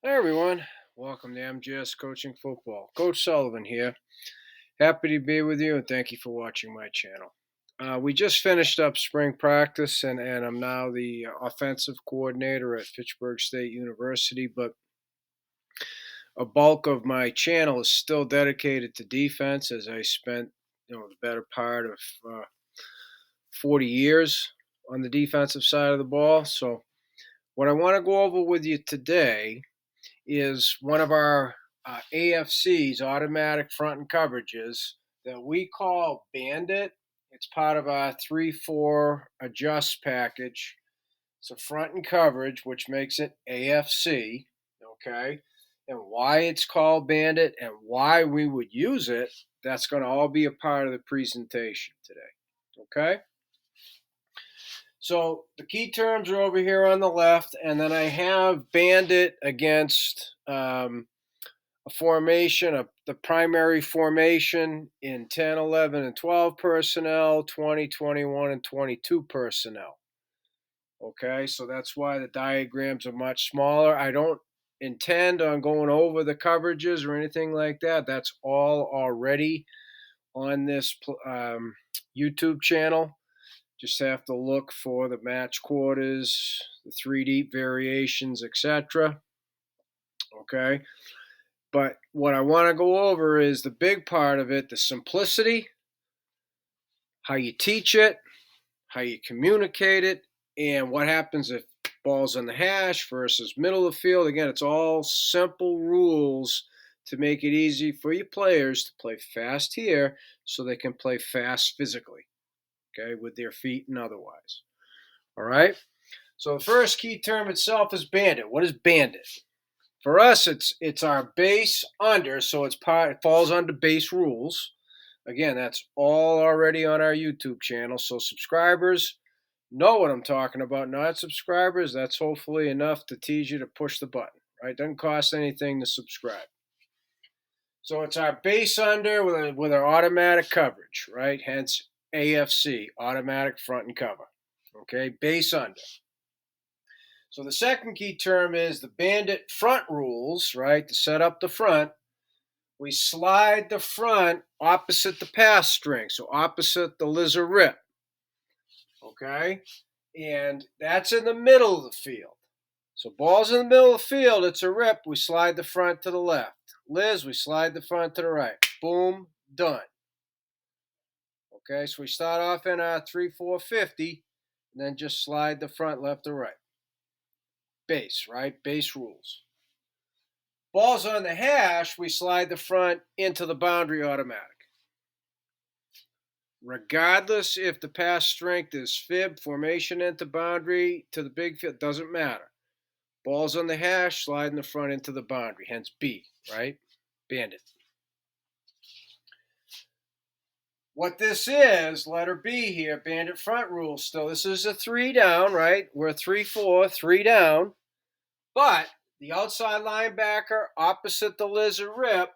Hi everyone, welcome to MGS Coaching Football. Coach Sullivan here. Happy to be with you and thank you for watching my channel. We just finished up spring practice and I'm now the offensive coordinator at Fitchburg State University, but a bulk of my channel is still dedicated to defense as I spent the better part of 40 years on the defensive side of the ball. So what I want to go over with you today is one of our A.F.C's, automatic front and coverages, that we call Bandit. It's part of our 3-4 adjust package. It's a front and coverage, which makes it A.F.C. Okay. And why it's called Bandit and why we would use it, that's going to all be a part of the presentation today. Okay. So the key terms are over here on the left, and then I have Bandit against a formation, the primary formation in 10, 11, and 12 personnel, 20, 21, and 22 personnel. Okay, so that's why the diagrams are much smaller. I don't intend on going over the coverages or anything like that. That's all already on this YouTube channel. Just have to look for the match quarters, the 3D variations, etc. Okay. But what I want to go over is the big part of it, the simplicity, how you teach it, how you communicate it, and what happens if ball's on the hash versus middle of the field. Again, it's all simple rules to make it easy for your players to play fast here so they can play fast physically, okay, with their feet and otherwise. All right? So the first key term itself is bandit. What is bandit? For us, it's our base under, so it falls under base rules. Again, that's all already on our YouTube channel. So subscribers know what I'm talking about. Not subscribers, that's hopefully enough to tease you to push the button. Right? Doesn't cost anything to subscribe. So it's our base under with our automatic coverage, right? Hence AFC, automatic front and cover. Okay, base under. So the second key term is the bandit front rules, right? To set up the front, we slide the front opposite the pass string, so opposite the lizard rip. Okay? And that's in the middle of the field. So ball's in the middle of the field, it's a rip, we slide the front to the left. Liz, we slide the front to the right. Boom, done. Okay, so we start off in our 3-4-50, and then just slide the front left to right. Base, right? Base rules. Ball's on the hash, we slide the front into the boundary automatic. Regardless if the pass strength is fib, formation into boundary to the big field, doesn't matter. Ball's on the hash, sliding the front into the boundary, hence B, right? Bandit. What this is, letter B here, bandit front rule still. This is a 3 down, right? We're 3-4, 3 down. But the outside linebacker opposite the lizard rip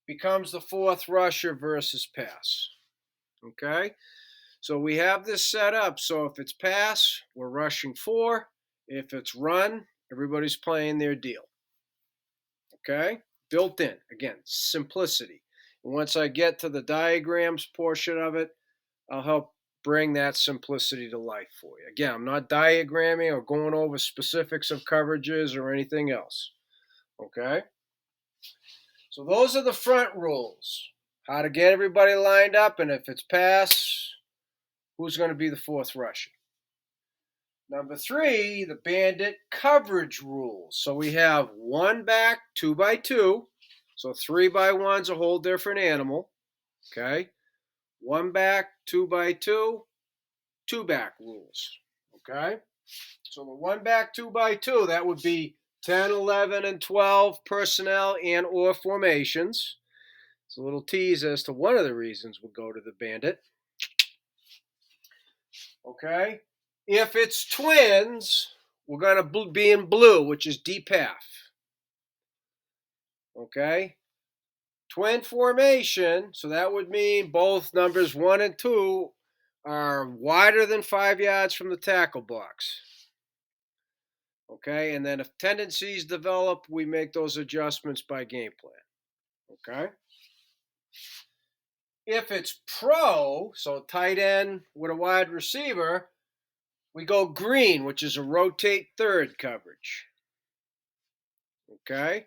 becomes the fourth rusher versus pass. Okay? So we have this set up. So if it's pass, we're rushing 4. If it's run, everybody's playing their deal. Okay? Built in. Again, simplicity. And once I get to the diagrams portion of it, I'll help bring that simplicity to life for you. Again, I'm not diagramming or going over specifics of coverages or anything else. Okay? So those are the front rules. How to get everybody lined up, and if it's pass, who's going to be the fourth rusher? Number 3, the bandit coverage rules. So we have 1 back, 2 by 2. So 3 by 1's a whole different animal. Okay? 1 back, 2 by 2, 2 back rules. Okay? So the 1 back, 2 by 2, that would be 10, 11, and 12 personnel and or formations. It's a little tease as to one of the reasons we'll go to the bandit. Okay? If it's twins, we're going to be in blue, which is deep half. Okay? Twin formation, so that would mean both numbers 1 and 2 are wider than 5 yards from the tackle box. Okay, and then if tendencies develop, we make those adjustments by game plan. Okay. If it's pro, so tight end with a wide receiver, we go green, which is a rotate third coverage. Okay.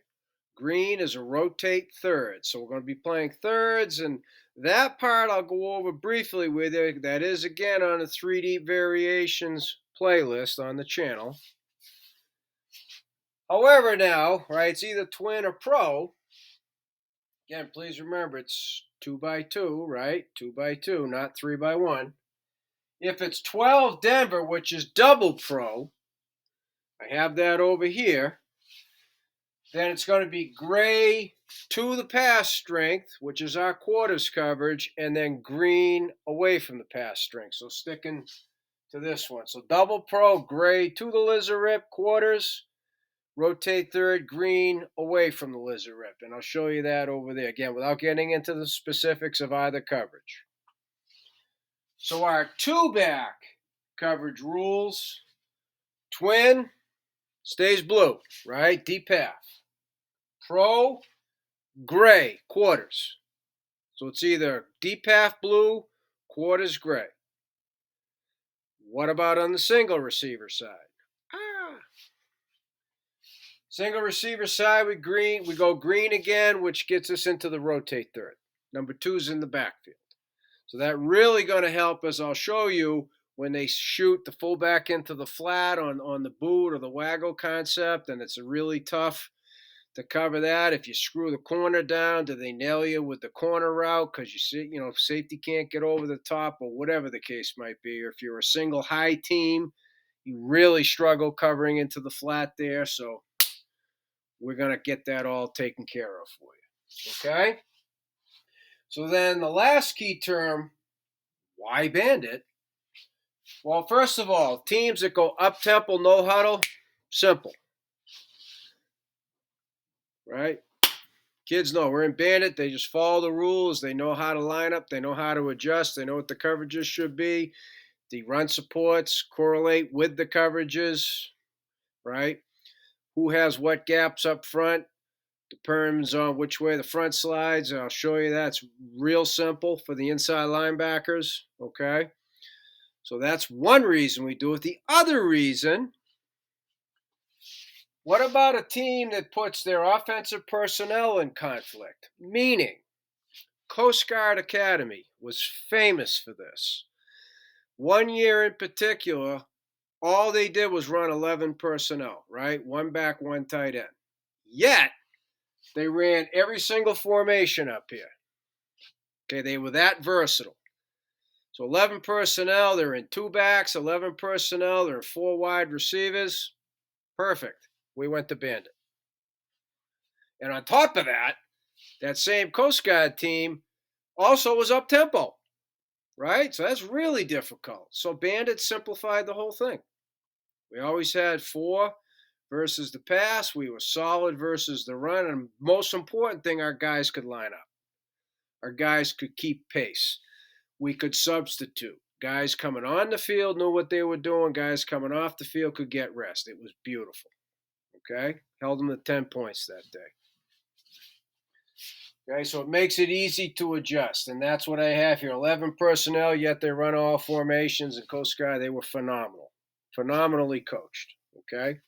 Green is a rotate third. So we're going to be playing thirds, and that part I'll go over briefly with you. That is, again, on the 3D variations playlist on the channel. However, now, right, it's either twin or pro. Again, please remember it's 2x2, right? 2x2, not 3x1. If it's 12 Denver, which is double pro, I have that over here, then it's going to be gray to the pass strength, which is our quarters coverage, and then green away from the pass strength. So sticking to this one. So double pro, gray to the lizard rip, quarters, rotate third, green away from the lizard rip. And I'll show you that over there, again, without getting into the specifics of either coverage. So our two-back coverage rules, twin stays blue, right? Deep half. Pro, gray, quarters. So it's either deep half blue, quarters gray. What about on the single receiver side? Single receiver side, we go green again, which gets us into the rotate third. Number 2's in the backfield. So that really going to help us. I'll show you when they shoot the fullback into the flat on the boot or the waggle concept, and it's really tough to cover that. If you screw the corner down, do they nail you with the corner route because you see, safety can't get over the top or whatever the case might be? Or if you're a single high team, you really struggle covering into the flat there. So we're going to get that all taken care of for you. Okay? So then the last key term, why Bandit? Well, first of all, teams that go up-tempo, no huddle, simple. Right? Kids know we're in Bandit. They just follow the rules. They know how to line up. They know how to adjust. They know what the coverages should be. The run supports correlate with the coverages, right? Who has what gaps up front depends on which way the front slides. I'll show you that. It's real simple for the inside linebackers, okay? So that's one reason we do it. The other reason, what about a team that puts their offensive personnel in conflict? Meaning, Coast Guard Academy was famous for this. 1 year in particular, all they did was run 11 personnel, right? One back, one tight end. Yet, they ran every single formation up here. Okay, they were that versatile. So 11 personnel, they're in two backs, 11 personnel, they're in four wide receivers. Perfect. We went to Bandit. And on top of that, that same Coast Guard team also was up tempo, right? So that's really difficult. So Bandit simplified the whole thing. We always had 4 versus the pass. We were solid versus the run. And most important thing, our guys could line up. Our guys could keep pace. We could substitute. Guys coming on the field knew what they were doing. Guys coming off the field could get rest. It was beautiful. Okay? Held them to 10 points that day. Okay, so it makes it easy to adjust. And that's what I have here. 11 personnel, yet they run all formations. And Coast Guard, they were phenomenal. Phenomenally coached. Okay?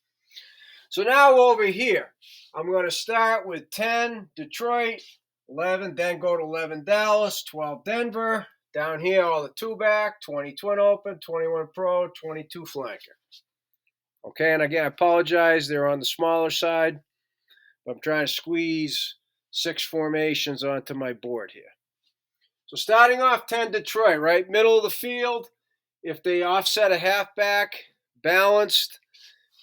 So now over here, I'm going to start with 10 Detroit, 11, then go to 11 Dallas, 12 Denver. Down here, all the two-back, 20 twin open, 21 pro, 22 flanker. Okay, and again, I apologize. They're on the smaller side. But I'm trying to squeeze 6 formations onto my board here. So starting off 10 Detroit, right? Middle of the field. If they offset a halfback, balanced,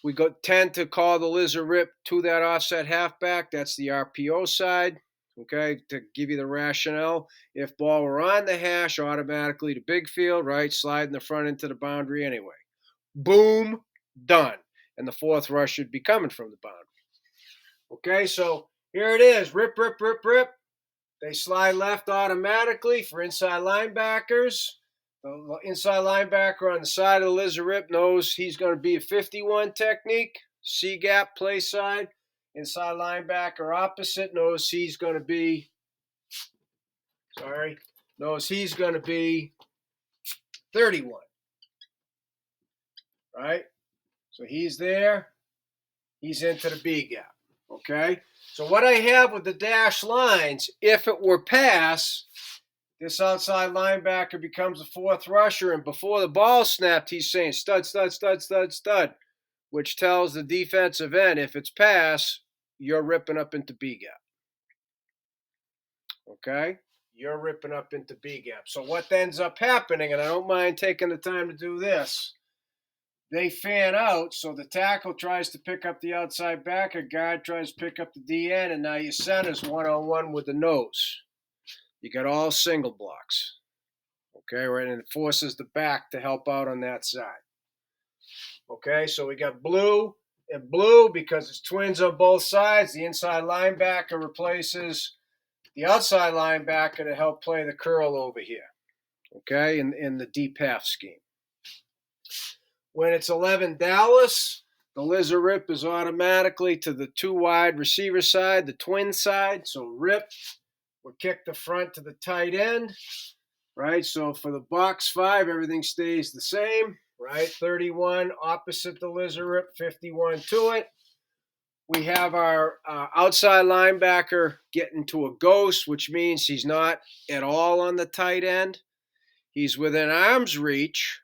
we tend to call the lizard rip to that offset halfback. That's the RPO side. Okay, to give you the rationale. If ball were on the hash, automatically to big field, right? Sliding the front into the boundary anyway. Boom, done. And the fourth rush should be coming from the boundary. Okay, so here it is. Rip, rip, rip, rip. They slide left automatically for inside linebackers. The inside linebacker on the side of the lizard rip knows he's going to be a 51 technique. C gap play side. Inside linebacker opposite knows he's going to be, knows he's going to be 31. Right? So he's there. He's into the B gap. Okay? So what I have with the dashed lines, if it were pass, this outside linebacker becomes a fourth rusher, and before the ball snapped, he's saying stud, stud, stud, stud, stud, which tells the defensive end, if it's pass, you're ripping up into B gap. Okay? You're ripping up into B gap. So what ends up happening, and I don't mind taking the time to do this, they fan out, so the tackle tries to pick up the outside backer, guard tries to pick up the DN, and now your center's one-on-one with the nose. You got all single blocks. Okay, right, and it forces the back to help out on that side. Okay, so we got blue and blue because it's twins on both sides. The inside linebacker replaces the outside linebacker to help play the curl over here. Okay, in the deep half scheme. When it's 11 Dallas, the lizard rip is automatically to the two wide receiver side, the twin side. So rip will kick the front to the tight end, right? So for the box 5, everything stays the same, right? 31 opposite the lizard rip, 51 to it. We have our outside linebacker getting to a ghost, which means he's not at all on the tight end. He's within arm's reach,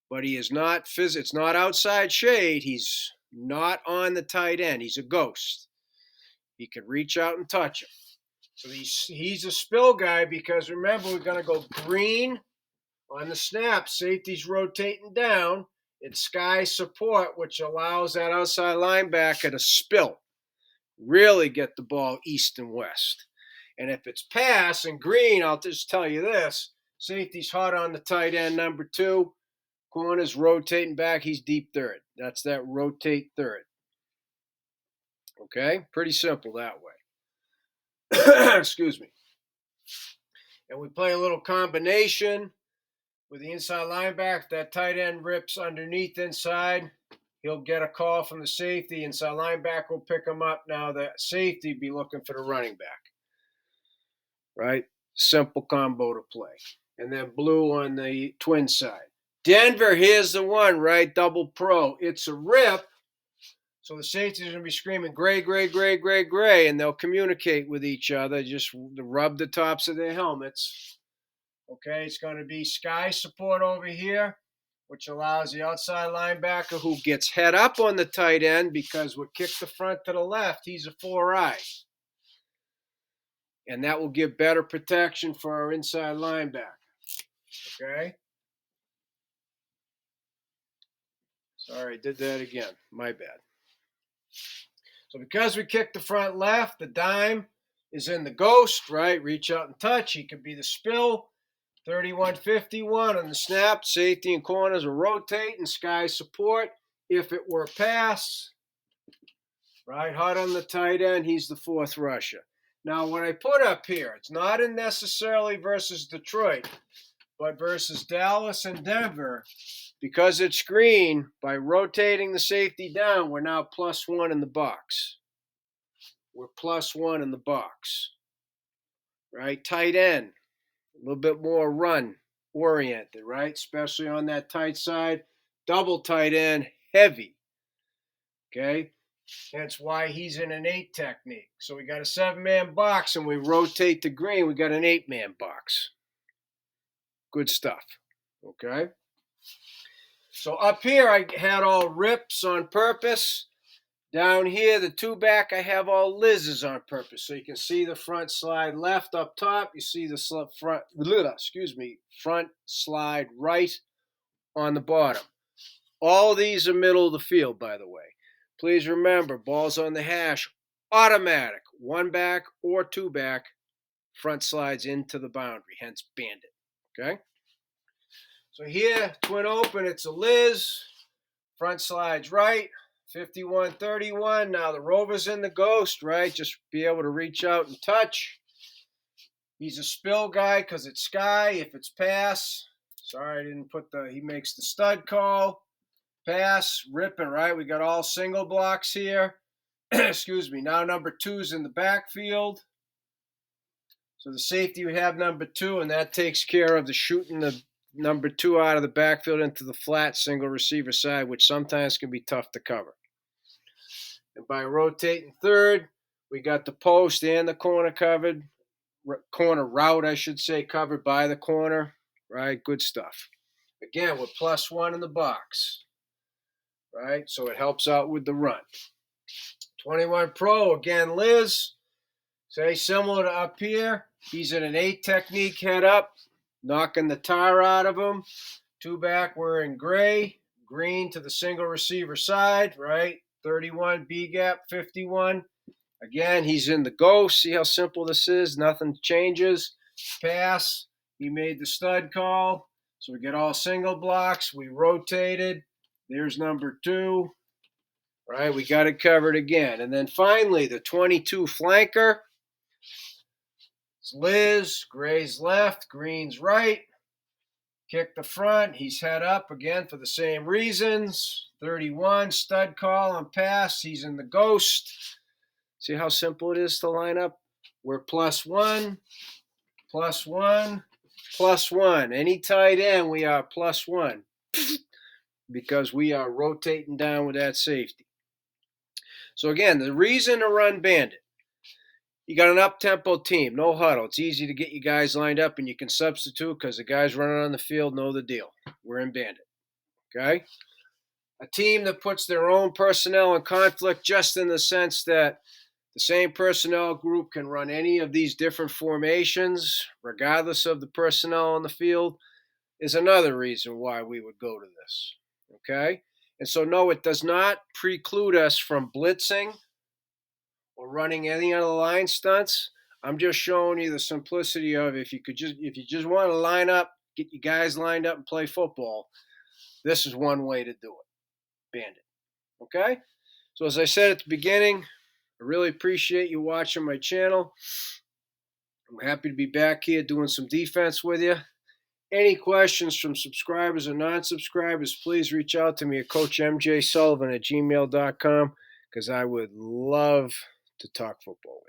but he is not it's not outside shade. He's not on the tight end. He's a ghost. He can reach out and touch him. So he's a spill guy because remember, we're going to go green on the snap. Safety's rotating down. It's sky support, which allows that outside linebacker to spill. Really get the ball east and west. And if it's pass and green, I'll just tell you this. Safety's hot on the tight end, number 2. Corner's rotating back. He's deep third. That's that rotate third. Okay? Pretty simple that way. Excuse me. And we play a little combination with the inside linebacker. That tight end rips underneath inside. He'll get a call from the safety. Inside linebacker will pick him up. Now the safety be looking for the running back. Right? Simple combo to play. And then blue on the twin side. Denver, here's the one, right? Double pro. It's a rip. So the safety's going to be screaming, gray, gray, gray, gray, gray, and they'll communicate with each other, just rub the tops of their helmets. Okay, it's going to be sky support over here, which allows the outside linebacker who gets head up on the tight end because we kick the front to the left. He's a 4-eye. And that will give better protection for our inside linebacker. Okay? Sorry, I did that again. My bad. So because we kick the front left, the dime is in the ghost, right? Reach out and touch. He could be the spill. 31-51 on the snap. Safety and corners will rotate and sky support. If it were pass, right? Hot on the tight end. He's the fourth rusher. Now, what I put up here, it's not in necessarily versus Detroit, but versus Dallas and Denver. Because it's green, by rotating the safety down, we're now +1 in the box. We're +1 in the box. Right? Tight end, a little bit more run oriented, right? Especially on that tight side. Double tight end, heavy. Okay? That's why he's in an 8 technique. So we got a 7-man box and we rotate the green, we got an 8-man box. Good stuff. Okay? So up here, I had all rips on purpose. Down here, the 2-back, I have all lizzes on purpose. So you can see the front slide left up top. You see the front slide right on the bottom. All these are middle of the field, by the way. Please remember, balls on the hash, automatic. 1-back or 2-back, front slides into the boundary, hence Bandit. Okay? So here, twin open, it's a Liz. Front slides right, 51-31. Now the rover's in the ghost, right? Just be able to reach out and touch. He's a spill guy because it's sky. If it's pass, sorry, I didn't put he makes the stud call. pass, ripping, right? We got all single blocks here. Excuse me. Now number 2's in the backfield. So the safety would have number 2, and that takes care of the shooting the number 2 out of the backfield into the flat single receiver side, which sometimes can be tough to cover. And by rotating third, we got the post and the corner covered. Corner route, I should say, covered by the corner. Right? Good stuff. Again, we're +1 in the box. Right? So it helps out with the run. 21 Pro, again, Liz. Say similar to up here. He's in an 8 technique head up, knocking the tar out of him. 2 back, we're in gray. Green to the single receiver side, right? 31 B gap, 51. Again, he's in the ghost. See how simple this is? Nothing changes. Pass. He made the stud call. So we get all single blocks. We rotated. There's number 2. Right? We got it covered again. And then finally, the 22 flanker. It's Liz. Gray's left. Green's right. Kick the front. He's head up again for the same reasons. 31, stud call on pass. He's in the ghost. See how simple it is to line up? We're +1, +1, +1. Any tight end, we are +1 because we are rotating down with that safety. So again, the reason to run Bandit, you got an up-tempo team, no huddle. It's easy to get you guys lined up, and you can substitute because the guys running on the field know the deal. We're in Bandit, okay? A team that puts their own personnel in conflict just in the sense that the same personnel group can run any of these different formations, regardless of the personnel on the field, is another reason why we would go to this, okay? And so, no, it does not preclude us from blitzing or running any other line stunts. I'm just showing you the simplicity of if you just want to line up, get you guys lined up and play football, this is one way to do it. Bandit. Okay? So as I said at the beginning, I really appreciate you watching my channel. I'm happy to be back here doing some defense with you. Any questions from subscribers or non-subscribers, please reach out to me at CoachMJSullivan@gmail.com because I would love to talk football with you.